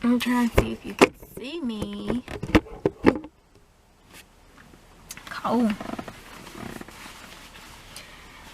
I'm trying to see if you can see me. Cool.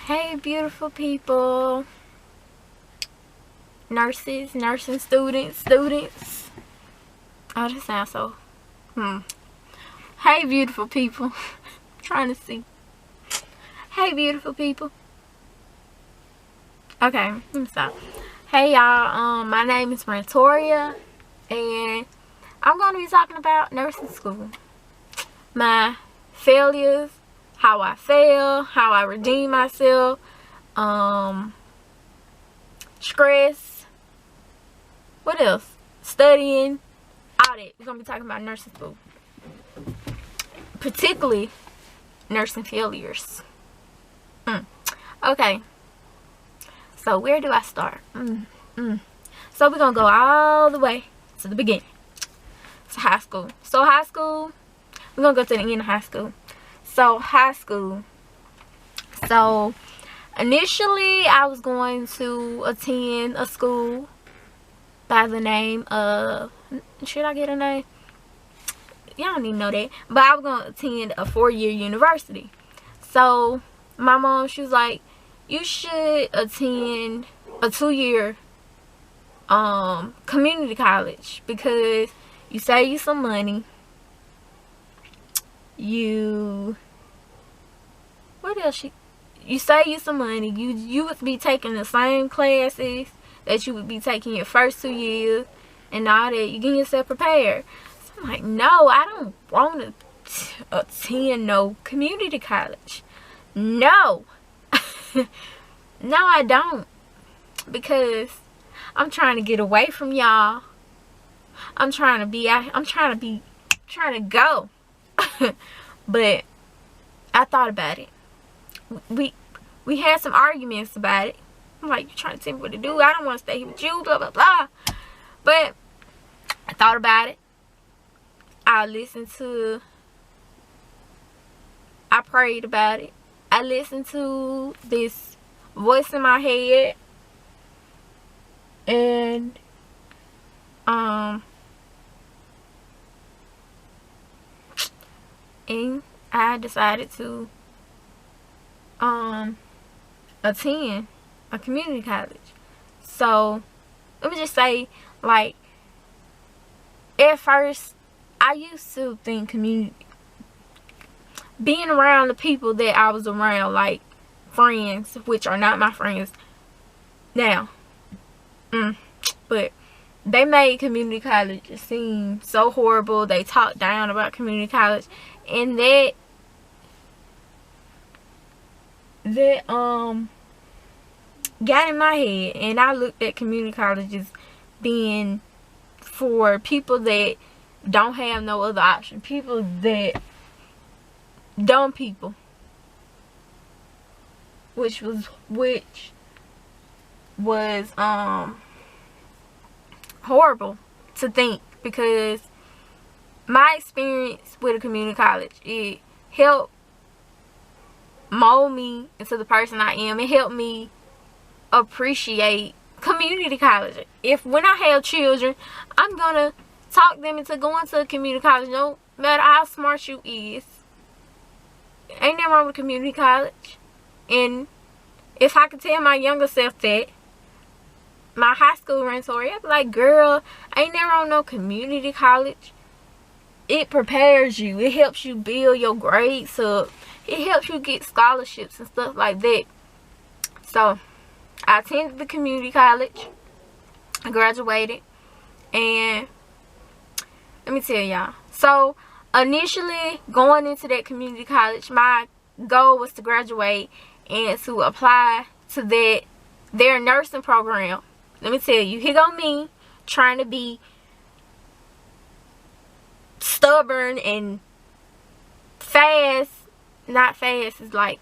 Hey, beautiful people. Nurses, nursing students. Oh, that sounds so... Hey, beautiful people. Trying to see. Hey, beautiful people. Okay, let me stop. Hey, y'all. My name is Rantoria, and I'm going to be talking about nursing school. My failures, how I fail, how I redeem myself, stress, what else? Studying, all that. We're going to be talking about nursing school. Particularly nursing failures. Okay. So where do I start? So we're going to go all the way to the beginning. To high school. So high school, we're going to go to the end of high school. So high school. So initially I was going to attend a school by the name of, should I get a name? Y'all don't even know that. But I was going to attend a 4-year university. So my mom, she was like, you should attend a 2-year community college, because you save you some money. What else? You save you some money. You would be taking the same classes that you would be taking your first 2 years and all that. You get yourself prepared. So I'm like, no, I don't want to attend no community college. No. No, I don't. Because I'm trying to get away from y'all. I'm trying to go. But I thought about it. We had some arguments about it. I'm like, you trying to tell me what to do? I don't want to stay here with you, blah, blah, blah. But I thought about it. I prayed about it. I listened to this voice in my head. And I decided to attend a community college. So let me just say, like, at first I used to think being around the people that I was around, like friends, which are not my friends now, but they made community college seem so horrible. They talked down about community college, and that got in my head, and I looked at community college as being for people that don't have no other option, people that dumb people, which was horrible to think, because my experience with a community college, it helped mold me into the person I am. It helped me appreciate community college. When I have children, I'm gonna talk them into going to a community college, no matter how smart you is. Ain't nothing wrong with community college. And if I could tell my younger self that, my high school Rantoria, I'd be like, girl, ain't nothing wrong with no community college. It prepares you. It helps you build your grades up. It helps you get scholarships and stuff like that. So I attended the community college. I graduated. And let me tell y'all. So initially, going into that community college, my goal was to graduate and to apply to their nursing program. Let me tell you, here go me trying to be stubborn and fast. Not fast is like,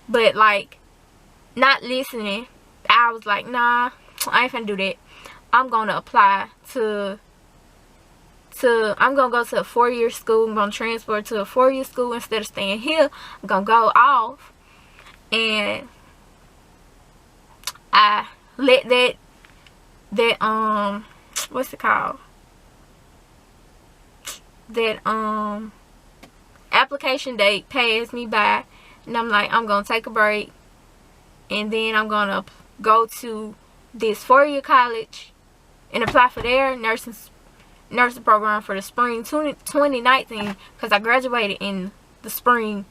but like not listening. I was like, nah, I ain't finna do that. I'm gonna apply I'm gonna go to a 4-year school. I'm gonna transfer to a 4-year school instead of staying here. I'm gonna go off, and I let that what's it called? That application date passed me by, and I'm like, I'm gonna take a break, and then I'm gonna go to this 4-year college and apply for their nursing program for the spring 2019, because I graduated in the spring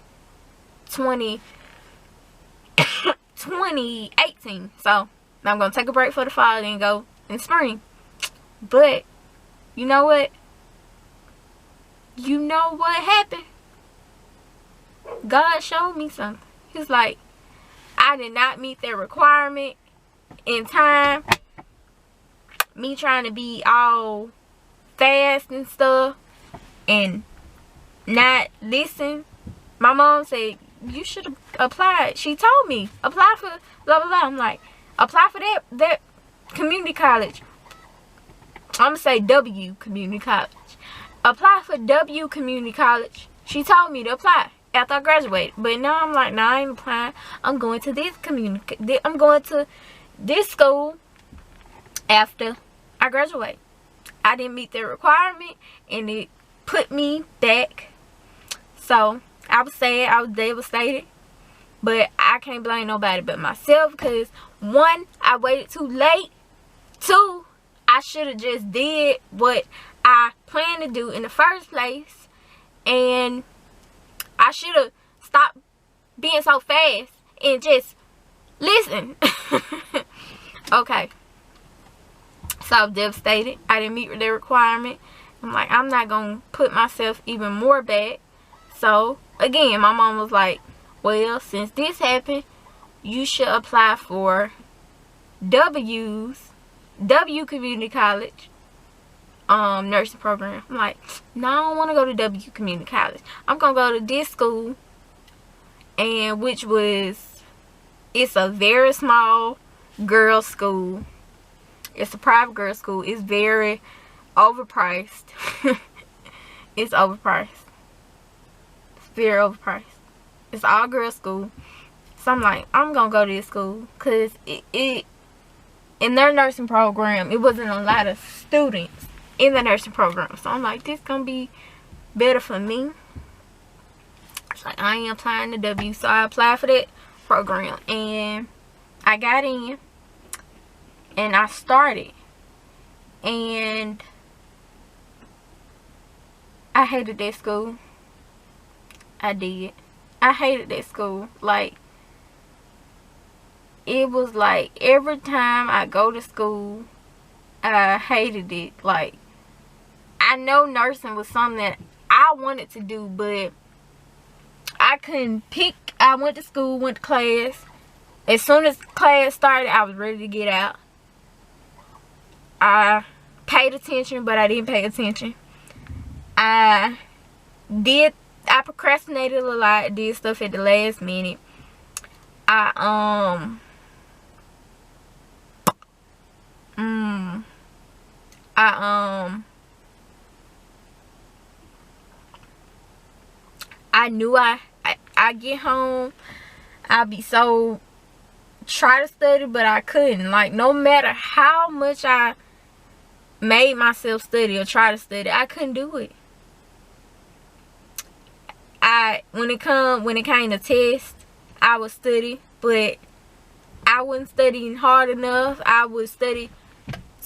2018. So I'm gonna take a break for the fall and go in spring. But you know what? You know what happened? God showed me something. He's like, I did not meet their requirement in time. Me trying to be all fast and stuff and not listen. My mom said, you should have applied. She told me, apply for blah blah blah. I'm like, apply for that community college. I'm gonna say W community college. Apply for W community college. She told me to apply after I graduated. But now I'm like, nah, I ain't applying. I'm going to this I'm going to this school after I graduate. I didn't meet their requirement, and it put me back. So I was sad, I was devastated, but I can't blame nobody but myself, because 1, I waited too late. 2, I should have just did what I planned to do in the first place, and I should have stopped being so fast and just listen. Okay. So I was devastated. I didn't meet their requirement. I'm like, I'm not going to put myself even more back. So, again, my mom was like, well, since this happened, you should apply for W Community College nursing program. I'm like, no, I don't want to go to W Community College. I'm going to go to this school, and it's a very small girls' school. It's a private girls' school. It's very overpriced. It's overpriced. It's very overpriced. It's all girls' school. So I'm like, I'm going to go to this school, because in their nursing program, it wasn't a lot of students in the nursing program. So I'm like, this going to be better for me. It's like, I ain't applying to W. So I applied for that program, and I got in, and I started, and I hated that school. I did. I hated that school. Like, it was like every time I go to school, I hated it. Like, I know nursing was something that I wanted to do, but I couldn't pick. I went to school, went to class. As soon as class started, I was ready to get out. I paid attention, but I didn't pay attention. I procrastinated a lot, did stuff at the last minute. I knew I get home, I'd be so try to study, but I couldn't. Like, no matter how much I made myself study or try to study, I couldn't do it. When it came to tests, I would study, but I wasn't studying hard enough. I would study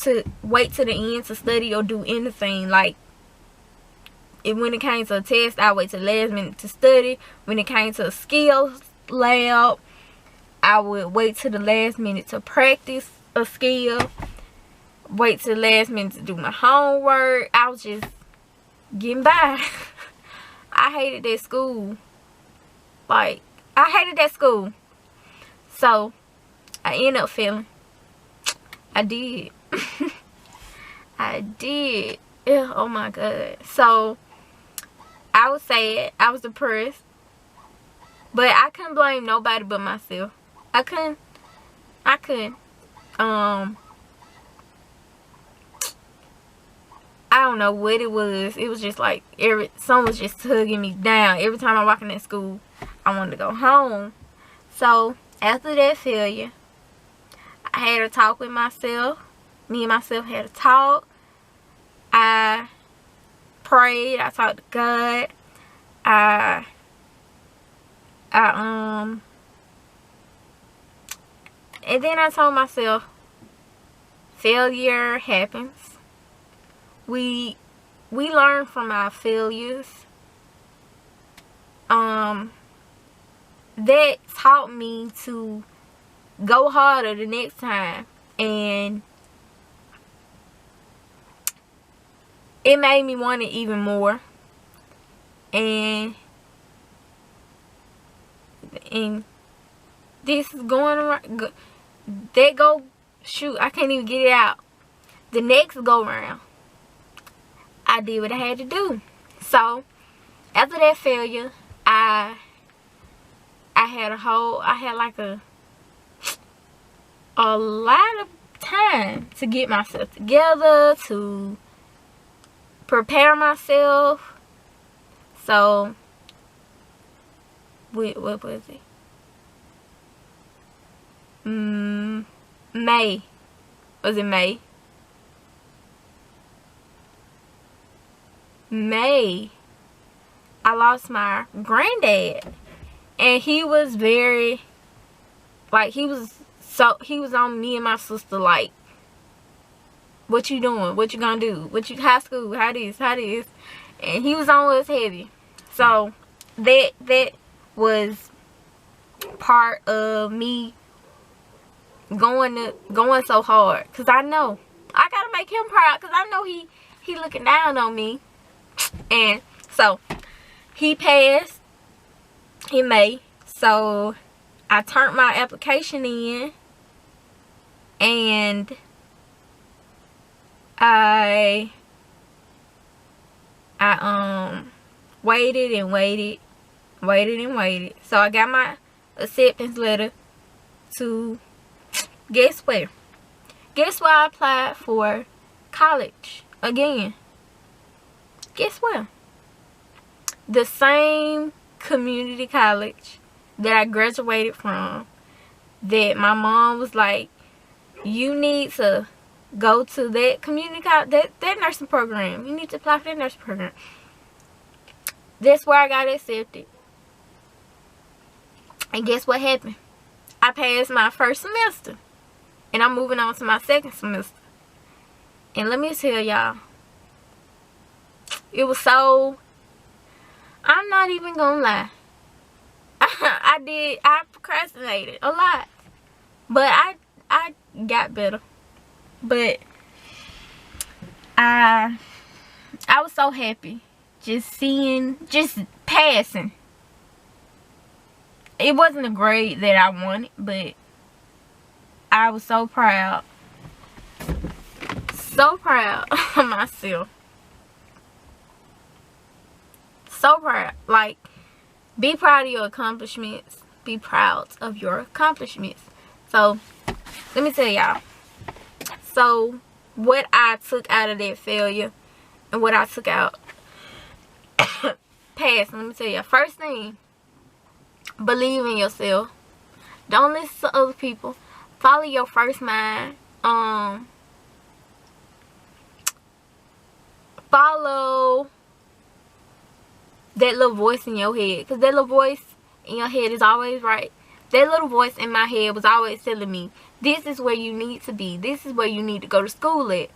to wait to the end to study or do anything. Like, when it came to a test, I wait till the last minute to study. When it came to a skills lab, I would wait till the last minute to practice a skill. Wait till the last minute to do my homework. I was just getting by. I hated that school. Like, I hated that school. So, I ended up failing. I did. I did. Yeah, oh my God. So, I was sad. I was depressed. But I couldn't blame nobody but myself. I couldn't. I don't know what it was. It was just like someone was just tugging me down. Every time I walk in that school, I wanted to go home. So after that failure, I had a talk with myself. Me and myself had a talk. prayed. I talked to God. I and then I told myself, failure happens. We learn from our failures. That taught me to go harder the next time, and it made me want it even more. And this is going around. Shoot, I can't even get it out. The next go round, I did what I had to do. So after that failure, I had like a lot of time to get myself together, to prepare myself. So what was it? May. Was it May? May, I lost my granddad, and he was very, like, he was on me and my sister, like, what you doing? What you gonna do? High school? How this? And he was on us heavy. So that was part of me going so hard, because I know I gotta make him proud, because I know he looking down on me. And so he passed in May, so I turned my application in, and I waited and waited. So I got my acceptance letter to, guess where I applied for college again. Guess where? The same community college that I graduated from, that my mom was like, you need to go to that community college, that nursing program. You need to apply for that nursing program. That's where I got accepted. And guess what happened? I passed my first semester, and I'm moving on to my second semester. And let me tell y'all, it was so, I'm not even gonna lie, I procrastinated a lot, but I got better. But I was so happy just passing. It wasn't a grade that I wanted, but I was so proud of myself. So proud. Like, be proud of your accomplishments. Be proud of your accomplishments. So let me tell y'all, so what I took out of that failure and what I took out past, let me tell you, first thing, believe in yourself. Don't listen to other people. Follow your first mind. Follow that little voice in your head, because that little voice in your head is always right. That little voice in my head was always telling me, this is where you need to be, this is where you need to go to school at.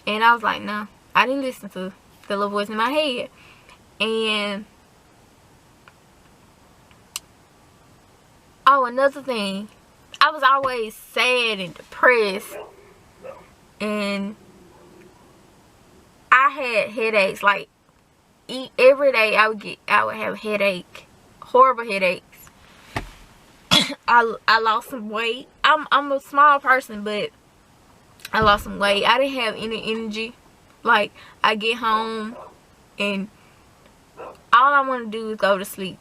And I was like, no, I didn't listen to the little voice in my head. And oh, another thing, I was always sad and depressed, and I had headaches. Like, every day I would have a headache, horrible headaches. I lost some weight. I'm a small person, but I lost some weight. I didn't have any energy. Like, I get home and all I want to do is go to sleep.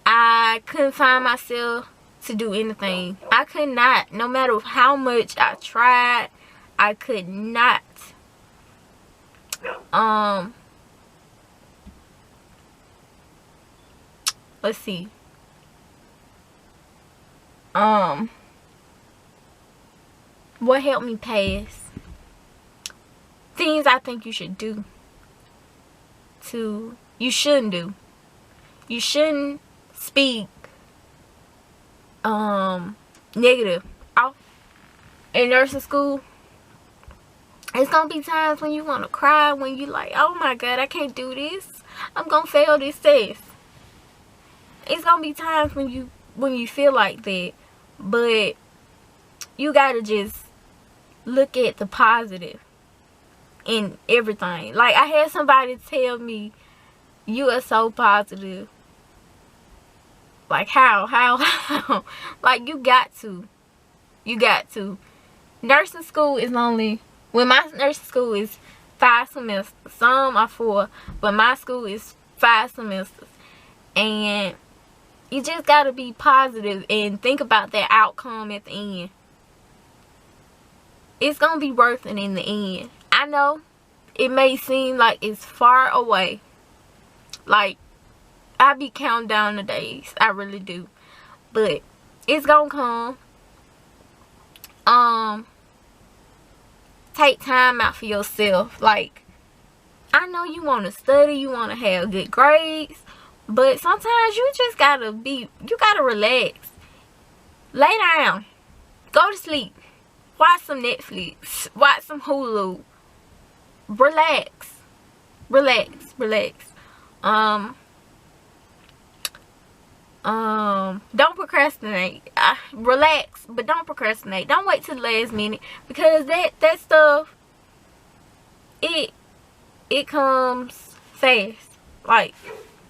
I couldn't find myself to do anything. I could not. No matter how much I tried, I could not. Let's see. What helped me pass? things I think you should do. You shouldn't do. You shouldn't speak negative out in nursing school. It's gonna be times when you want to cry, when you like, oh my god, I can't do this, I'm gonna fail this test. It's gonna be times when you feel like that, but you gotta just look at the positive in everything. Like, I had somebody tell me, you are so positive. Like, how? Like, you got to. Nursing school is only, my nursing school is 5 semesters. Some are 4, but my school is 5 semesters. And you just gotta be positive and think about that outcome at the end. It's gonna be worth it in the end. I know it may seem like it's far away. Like, I be counting down the days. I really do. But it's gonna come. Take time out for yourself. Like, I know you want to study, you want to have good grades, but sometimes you just gotta relax. Lay down. Go to sleep. Watch some Netflix. Watch some Hulu. Relax. Don't procrastinate. Relax, but don't procrastinate. Don't wait till the last minute, because that stuff, it comes fast. Like,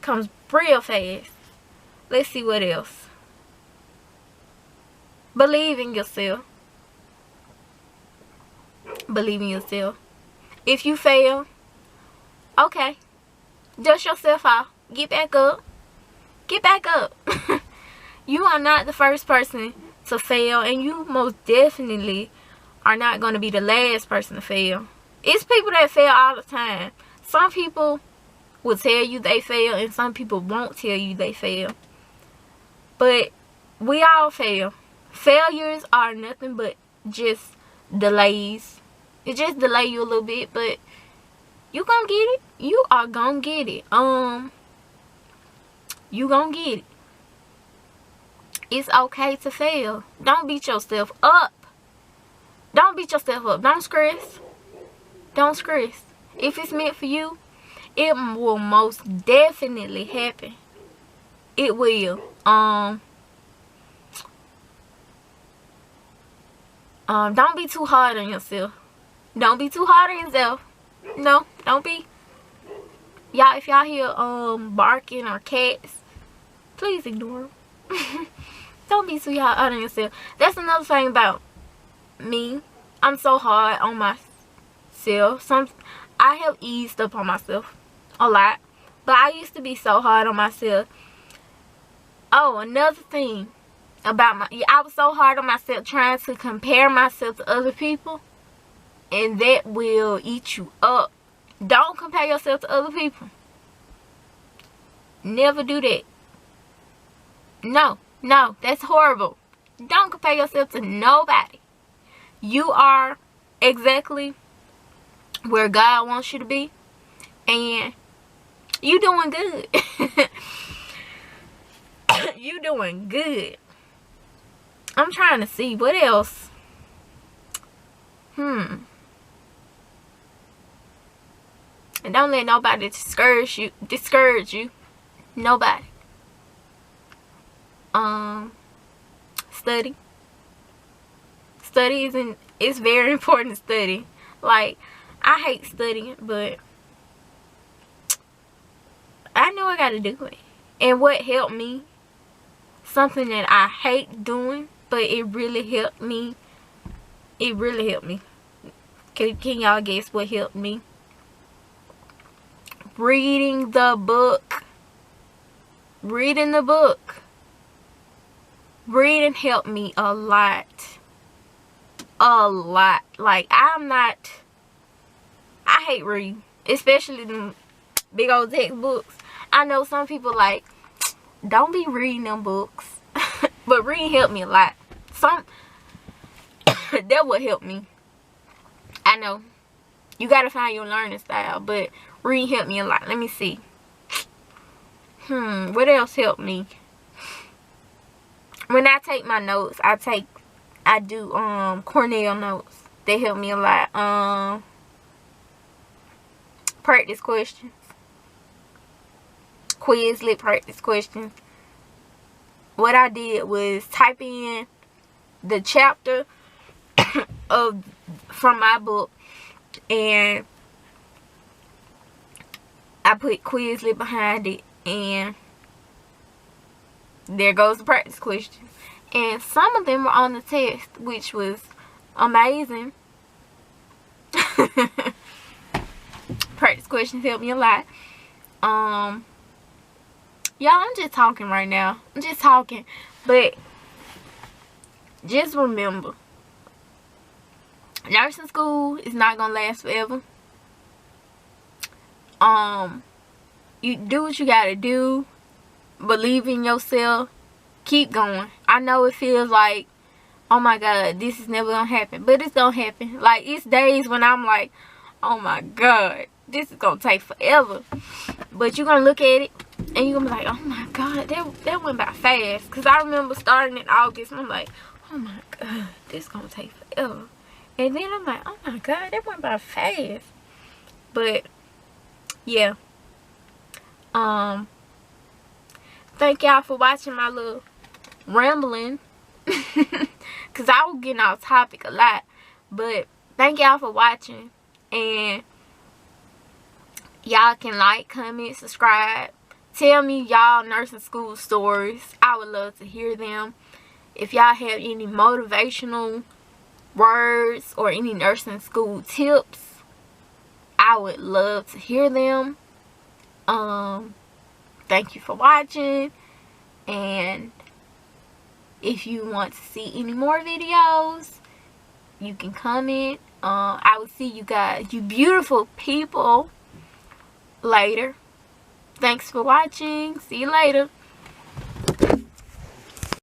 comes real fast. Let's see what else. Believe in yourself. If you fail, okay, dust yourself off. Get back up. You are not the first person to fail, and you most definitely are not going to be the last person to fail. It's people that fail all the time. Some people will tell you they fail, and some people won't tell you they fail. But we all fail. Failures are nothing but just delays. It just delay you a little bit, but you gonna get it. You are gonna get it. You gonna get it. It's okay to fail. Don't beat yourself up. Don't stress. If it's meant for you, it will most definitely happen. It will. Don't be too hard on yourself. No, don't be. Y'all, if y'all hear barking or cats, please ignore them. Don't be too hard on yourself. That's another thing about me. I'm so hard on myself. I have eased up on myself a lot, but I used to be so hard on myself. Oh, another thing about I was so hard on myself, trying to compare myself to other people, and that will eat you up. Don't compare yourself to other people. Never do that. No, that's horrible. Don't compare yourself to nobody. You are exactly where God wants you to be, and you doing good. You doing good. I'm trying to see what else. And don't let nobody discourage you. Nobody. Study. It's very important to study. Like, I hate studying, but I know I gotta do it. And what helped me, something that I hate doing, but it really helped me. Can y'all guess what helped me? Reading the book. Reading helped me a lot. Like, I hate reading, especially them big old textbooks. I know some people like, don't be reading them books. But reading helped me a lot. That would help me. I know You gotta find your learning style. But reading helped me a lot. Let me see. What else helped me? When I take my notes, I do Cornell notes. They help me a lot. Practice questions. Quizlet practice questions. What I did was type in the chapter from my book, and I put Quizlet behind it, and there goes the practice questions. And some of them were on the test, which was amazing. Practice questions helped me a lot. Y'all, I'm just talking right now. I'm just talking. But just remember, nursing school is not gonna last forever. You do what you gotta do. Believe in yourself. Keep going. I know it feels like, oh my God, this is never gonna happen. But it's gonna happen. Like, it's days when I'm like, oh my God, this is gonna take forever. But you're gonna look at it and you're gonna be like, oh my God, that went by fast. Because I remember starting in August and I'm like, oh my God, this is gonna take forever. And then I'm like, oh my God, that went by fast. But yeah. Thank y'all for watching my little rambling. Because I was getting off topic a lot. But thank y'all for watching. And y'all can like, comment, subscribe. Tell me y'all nursing school stories. I would love to hear them. If y'all have any motivational words or any nursing school tips, I would love to hear them. Thank you for watching. And if you want to see any more videos, you can comment. I will see you guys, you beautiful people, later. Thanks for watching. See you later.